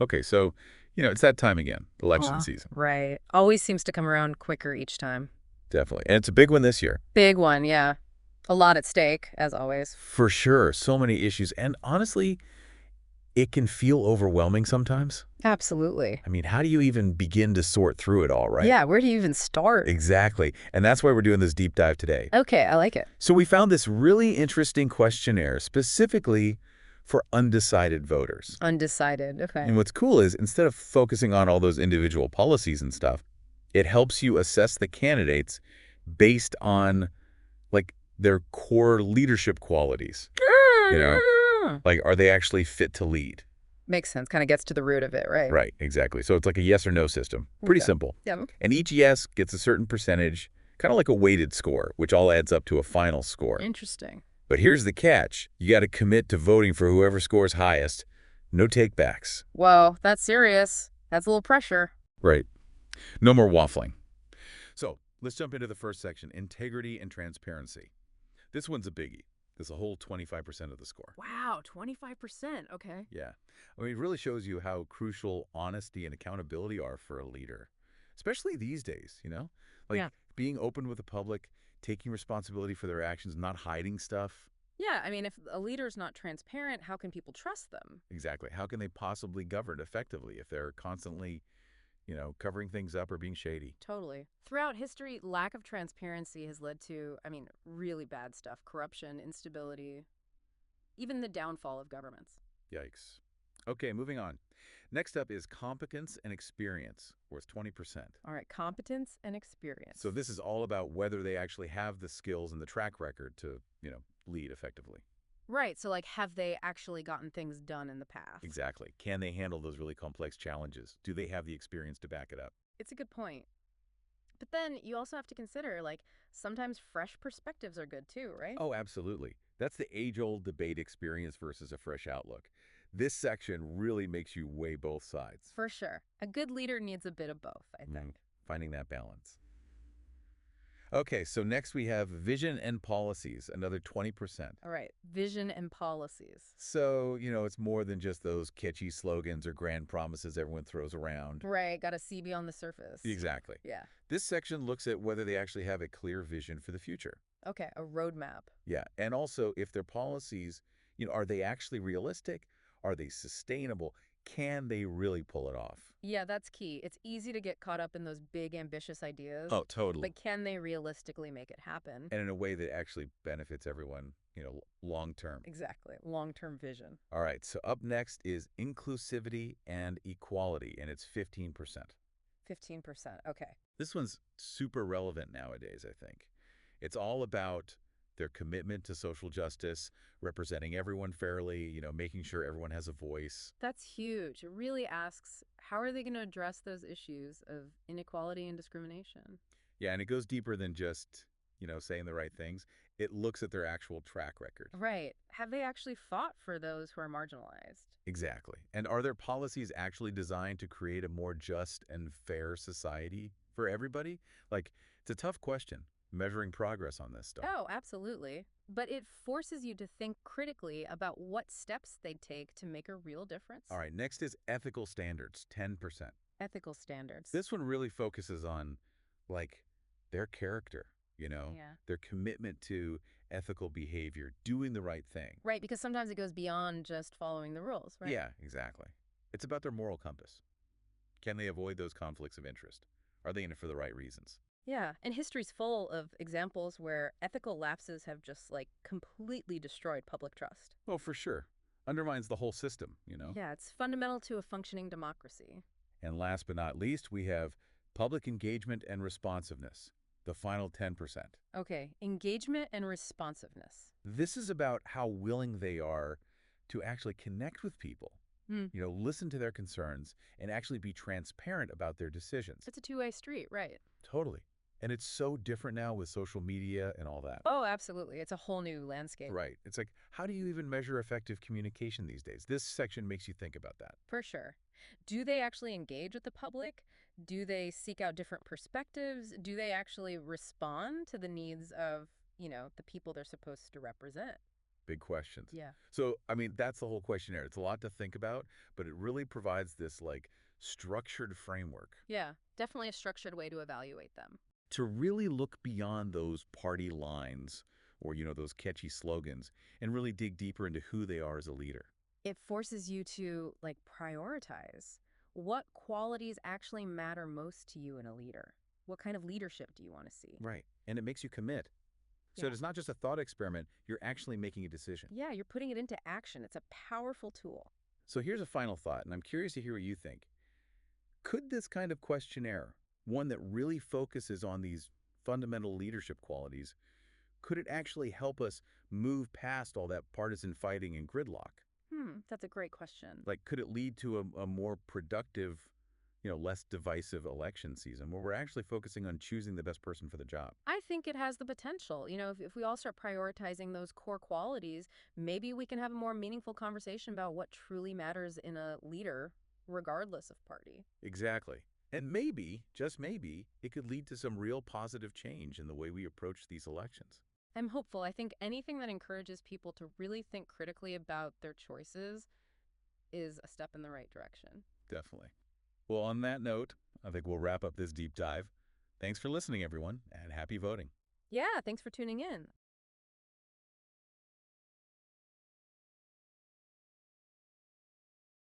Okay, so, it's that time again, election season. Right. Always seems to come around quicker each time. Definitely. And it's a big one this year. Big one, yeah. A lot at stake, as always. For sure. So many issues. And honestly, it can feel overwhelming sometimes. Absolutely. I mean, how do you even begin to sort through it all, right? Yeah, where do you even start? Exactly. And that's why we're doing this deep dive today. Okay, I like it. So we found this really interesting questionnaire specifically for undecided voters. Undecided. Okay. And what's cool is instead of focusing on all those individual policies and stuff, it helps you assess the candidates based on like their core leadership qualities. You know, like are they actually fit to lead? Makes sense. Kind of gets to the root of it, right? Right, exactly. So it's like a yes or no system. Pretty Okay. simple. Yeah. And each yes gets a certain percentage, kind of like a weighted score, which all adds up to a final score. Interesting. But here's the catch. You got to commit to voting for whoever scores highest. No takebacks. Whoa, that's serious. That's a little pressure. Right. No more waffling. So let's jump into the first section, integrity and transparency. This one's a biggie. There's a whole 25% of the score. Wow, 25%. Okay. Yeah. I mean, it really shows you how crucial honesty and accountability are for a leader, especially these days. Like Yeah. being open with the public, taking responsibility for their actions, not hiding stuff. Yeah, I mean, if a leader's not transparent, how can people trust them? Exactly. How can they possibly govern effectively if they're constantly, covering things up or being shady? Totally. Throughout history, lack of transparency has led to, I mean, really bad stuff: corruption, instability, even the downfall of governments. Yikes. Okay, moving on. Next up is competence and experience, worth 20%. All right, competence and So experience. this is all about whether they actually have the skills and the track record to, lead effectively. Right, so like, have they actually gotten things done in the past? Exactly. Can they handle those really complex challenges? Do they have the experience to back it up? It's a good point. But then you also have to consider, like, sometimes fresh perspectives are good too, right? Oh, absolutely. That's the age-old debate, experience versus a fresh outlook. This section really makes you weigh both sides. For sure. A good leader needs a bit of both, I Mm, think. finding that balance. Okay, so next we have vision and policies, another 20%. All right, vision and policies. So, it's more than just those catchy slogans or grand promises everyone throws around. Right, gotta see beyond the surface. Exactly. Yeah. This section looks at whether they actually have a clear vision for the future. Okay, a roadmap. Yeah, and also if their policies, are they actually realistic? Are they sustainable? Can they really pull it off? Yeah, that's key. It's easy to get caught up in those big, ambitious ideas, Oh, totally. but can they realistically make it happen? And in a way that actually benefits everyone, long term. Exactly. Long term vision. All right, so up next is inclusivity and equality, and it's 15%. 15%. Okay. This one's super relevant nowadays, I think. It's all about their commitment to social justice, representing everyone fairly, making sure everyone has a voice. That's huge. It really asks, how are they going to address those issues of inequality and discrimination? Yeah, and it goes deeper than just, saying the right things. It looks at their actual track record. Right. Have they actually fought for those who are marginalized? Exactly. And are their policies actually designed to create a more just and fair society for everybody? Like, it's a tough question, measuring progress on this stuff. Oh, absolutely. But it forces you to think critically about what steps they take to make a real All difference. right, next is ethical standards, 10%. Ethical standards. This one really focuses on, like, their character, Yeah. their commitment to ethical behavior, doing the right thing. Right, because sometimes it goes beyond just following the rules, right? Yeah, exactly. It's about their moral compass. Can they avoid those conflicts of interest? Are they in it for the right reasons? Yeah, and history's full of examples where ethical lapses have just like completely destroyed public trust. Oh, for sure. Undermines the whole system. Yeah, it's fundamental to a functioning democracy. And last but not least, we have public engagement and responsiveness, the final 10%. Okay, engagement and responsiveness. This is about how willing they are to actually connect with people, Hmm. listen to their concerns, and actually be transparent about their decisions. It's a two-way street, right? Totally. And it's so different now with social media and all that. Oh, absolutely. It's a whole new landscape. Right. It's like, how do you even measure effective communication these days? This section makes you think about that. For sure. Do they actually engage with the public? Do they seek out different perspectives? Do they actually respond to the needs of, the people they're supposed to represent? Big questions. Yeah. So, I mean, that's the whole questionnaire. It's a lot to think about, but it really provides this, like, structured framework Yeah, definitely a structured way to evaluate them. to really look beyond those party lines or, those catchy slogans and really dig deeper into who they are as a leader. It forces you to, like, prioritize. What qualities actually matter most to you in a leader? What kind of leadership do you want to see? Right. And it makes you commit. So Yeah. it's not just a thought experiment, you're actually making a decision. Yeah, you're putting it into action. It's a powerful tool. So here's a final thought, and I'm curious to hear what you think. Could this kind of questionnaire, one that really focuses on these fundamental leadership qualities, could it actually help us move past all that partisan fighting and gridlock? That's a great question. Like, could it lead to a more productive, less divisive election season where we're actually focusing on choosing the best person for the job? I think it has the potential. If we all start prioritizing those core qualities, maybe we can have a more meaningful conversation about what truly matters in a leader, regardless of party. Exactly. And maybe, just maybe, it could lead to some real positive change in the way we approach these elections. I'm hopeful. I think anything that encourages people to really think critically about their choices is a step in the right direction. Definitely. Well, on that note, I think we'll wrap up this deep dive. Thanks for listening, everyone, and happy voting. Yeah, thanks for tuning in.